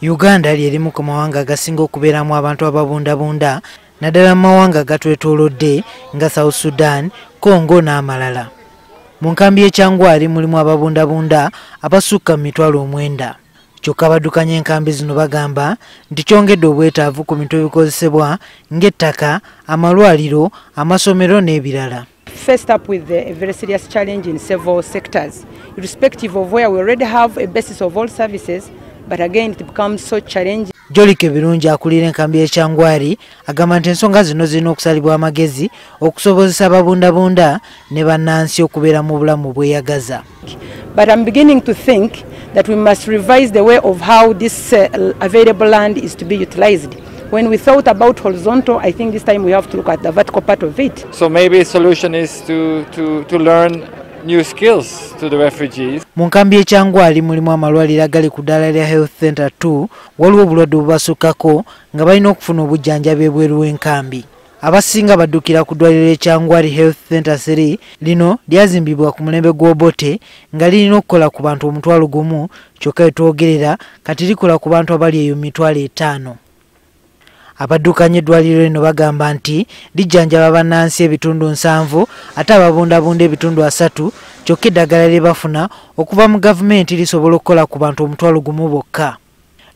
Uganda ly'erimu ku mawanga agasinga okubeeramu abantu ababundabunda naddala mu mawanga gatwetoolodde nga South Sudan, Congo n'amalala. Mu nkambi y'Ekyangwali mulimu ababundabunda abasukka mu 9,000. Kyokka abaddukanya enkambi zino bagamba nti kyongedde obwetaavu ku bintu ebikozesebwa ng'ettaka, amalwaliro, amasomero n'ebirala. Faced up with a very serious challenge in several sectors, irrespective of where we already have a basis of all services, but again it becomes so challenging. Jolike birungi akulira enkambi y'Ekyangwali agamba nti ensonga zino zirina okusalibwa amagezi okusobozesa ababundabunda ne bannansi okubeera mu bulamu bweyagaza. But I'm beginning to think that we must revise the way of how this available land is to be utilized. When we thought about horizontal, I think this time we have to look at the vertical part of it. So maybe a solution is to learn new skills to the refugees. Mu nkambi y'Ekyangwali mulimu amalwaliro agali ku ddaala lya Health Centre II, waliwo obulwadde obubasukkako nga balina okufuna obujjanjabi ebweru w'enkambi. Abasinga baddukira ku ddwaliro Ekyangwali Health Centre III, lino lyazimbibwa ku mulembe gw'Obote nga lirina okukola ku bantu 1,000 kyokka etwogerera kati likola ku bantu abali eyo 5,000. Abaddukanya eddwaliro lino bagamba nti lijjanjaba bannansi ebitundu 7 ate ababundabunda ebitundu 3 kyokka eddagala lye bafuna okuva mu gavumenti lisobola okukola ku bantu 1,000 bokka.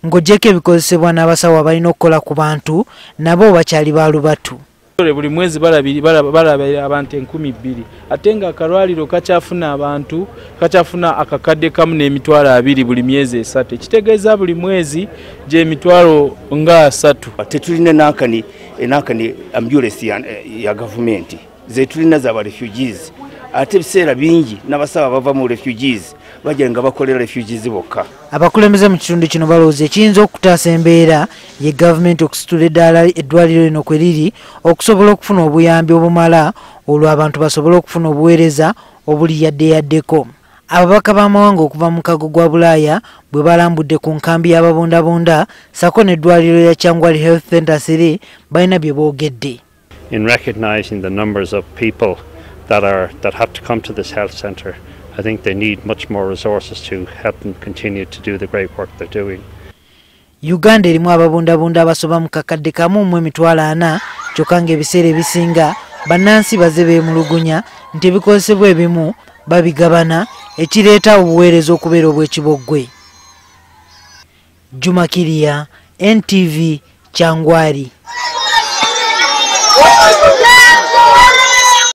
Ng'oggyeko ebikozesebwa n'abasawo abalina okukola ku bantu nabo bakyali baalubatu. Buli mwezi balabira abantu 2,000 ate nga akalwaliro kakyafuna akakadde kamu n'emitwalo 2 buli myezi 3. Ekitegeeza buli mwezi gy'emitwalo nga 3. Tetulina enankani ambulance ya gavumenti zetulina z'aba refugees ate ebiseera bingi n'abasawo bava mu refugees bajja nga bakolera refugees bokka. Abakulembeze mu kitundu kino balowooza ekiyinza okutaasa embeera ye gavumenti okusitula eddwaliro lino kwe liri okusobola okufuna obuyambi obumala olwo abantu basobole okufuna obuweereza obuli yaddeyaddeko. Ababaka b'amawanga okuva mu kago gwa bulaaya bwe barambudde ku nkambi y'ababundabunda sako n'eddwaliro lya Kyangwali Health Centre III balina bye boogedde. In recognizing the numbers of people that have to come to this health centre, I think they need much more resources to help them continue to do the great work they're doing. Uganda erimu ababundabunda abasoba mu kakadde kamu mu 40,000 kyokka ng'ebiseera ebisinga bannansi baze beemulugunya nti ebikozesebwa ebimu babigabana ekireeta obuweereza okubeera obw'ekiboggwe. Juma Kiryandongo, NTV, Kyangwali.